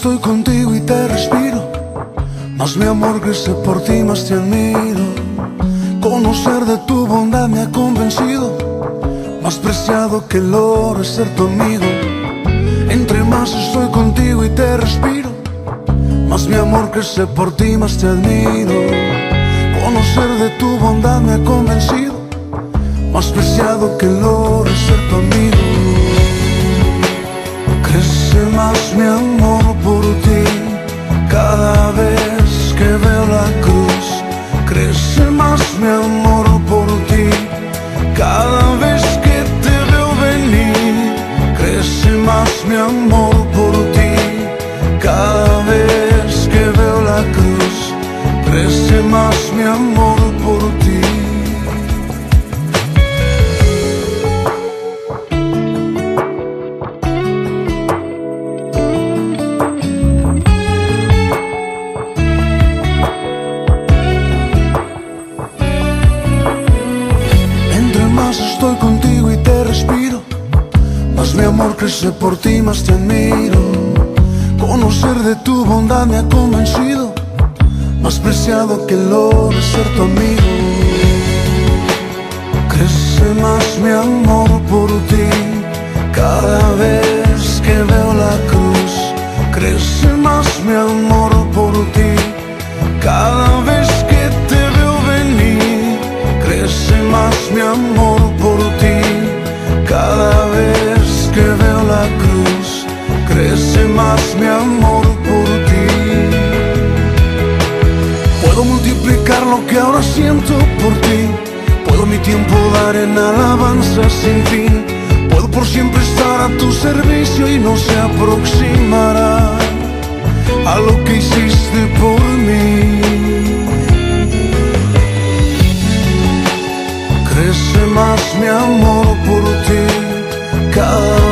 estoy contigo y te respiro, más mi amor crece por ti, más te admiro. Conocer de tu bondad me ha convencido, más preciado que el oro es ser tu amigo. Entre más estoy contigo y te respiro, más mi amor crece por ti, más te admiro. Conocer de tu bondad me ha convencido, más preciado que el oro es ser tu amigo. Crece más mi amor por ti cada vez que veo la cruz. Crece más mi amor por ti cada vez que te veo venir. Crece más mi amor por ti cada vez que veo la cruz. Crece más mi amor por ti. Estoy contigo y te respiro, más mi amor crece por ti, más te admiro. Conocer de tu bondad me ha convencido, más preciado que el oro es ser tu amigo. Crece más mi amor por ti cada vez que veo la cruz. Crece más mi amor por ti cada vez que te veo venir. Crece más mi amor por ti cada vez que veo la cruz. Crece más mi amor por ti. Puedo multiplicar lo que ahora siento por ti. Puedo mi tiempo dar en alabanza sin fin. Puedo por siempre estar a tu servicio y no se aproximará a lo que hiciste por mí. Crece más mi amor por ti cada